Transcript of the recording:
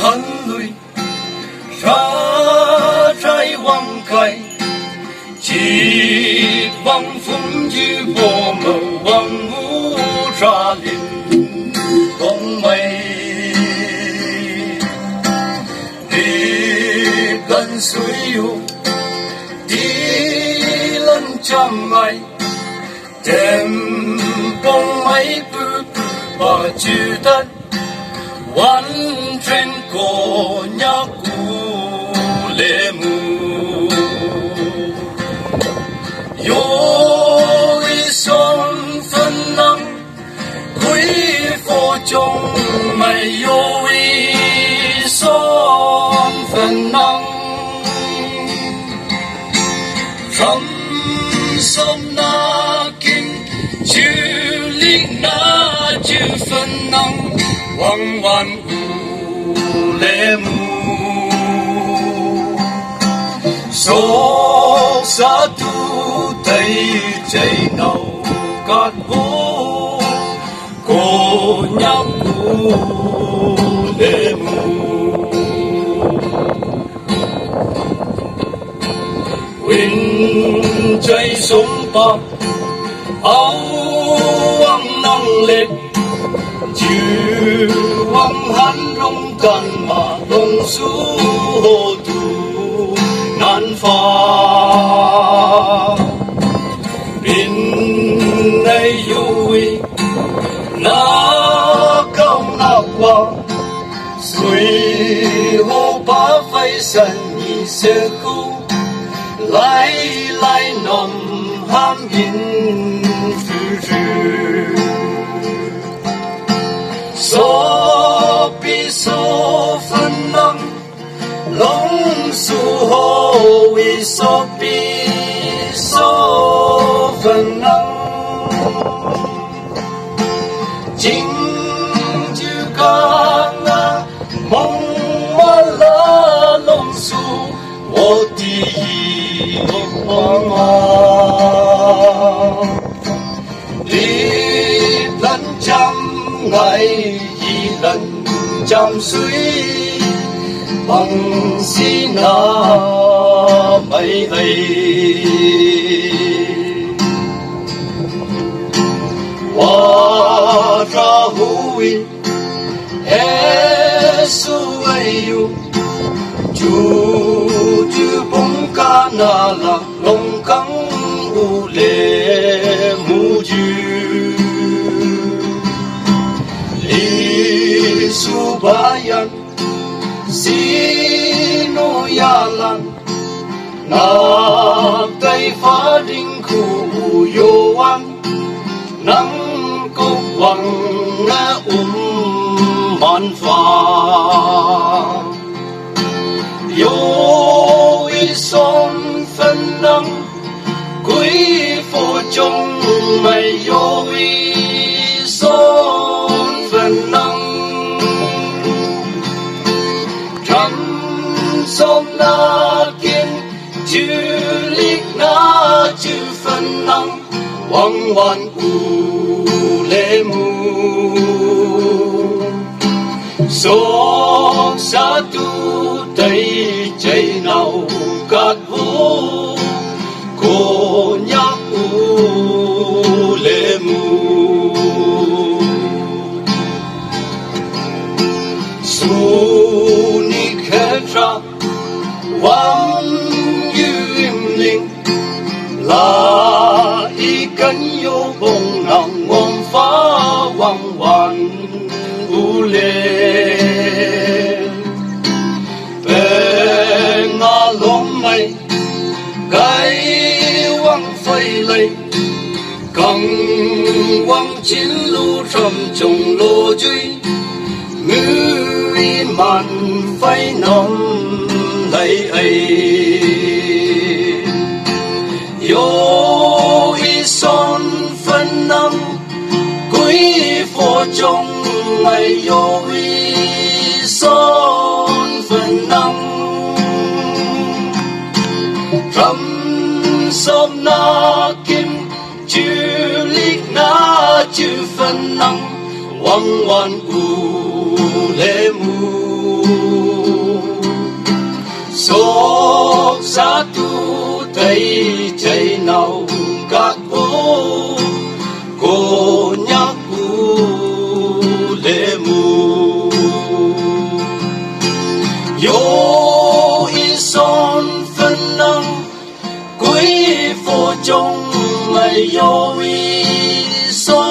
眼淚，沙在往開，疾往風雨波紋萬物乍臨共美，地跟水有地能障礙，天崩沒不把巨蛋完全過nhà cụ lệ mù yo ý son phân năng quý phổ trong mày yo ý son phân năng rắm sông na kinh chữ linh na chữ phân năng quang hoàn lệ mù số xa tu tay chạy nào cát vô cô nhóc cụ lệ mù quỳnh chạy sống bạc áo quang năng lệ chữ quang hắn rong cần mà đông su hồ tu nan pha bin nay vui na cao na qua suy hồ ba phai sân nhị sẽ khu lại lại nằm ham in phu phu so bi so phân năng long su ho vi so bi so phân năng chính chữ ca nga mong ma la long su wo ti mong ma đi lần trăm ngày lần trăm suy bằng xin na mây ấy hoa ra hui Yesu ayu chu bông ca na la long căng u lệ mu ju Subayan sino yalan na tay phá đinh khu yoan nắng cốc vàng na man pha yo i son phân năng quý phổ trong mày yo i son phân năng som na kiên chữ lịch na chữ phân năng quang hoàn u lệ mù số xa tu tay chạy nào cát vô cô nhóc u lệ mù su ni khẽ ra quang im lặng là ý cánh yêu bông nàng ngom phá quang hoàn u lệ về ngã lom mây cái quang phơi lây căng quang chín lu trầm trồng lô duy người màn phai nồng lấy ấy yo i son phân năng quý phổ trong mày yo i son phân năng rắm sôm na kim chữ lịch na chữ phân năng quang hoàn u lệ mù lệ mù yo y son phân năng quý phổ trong mày yo y son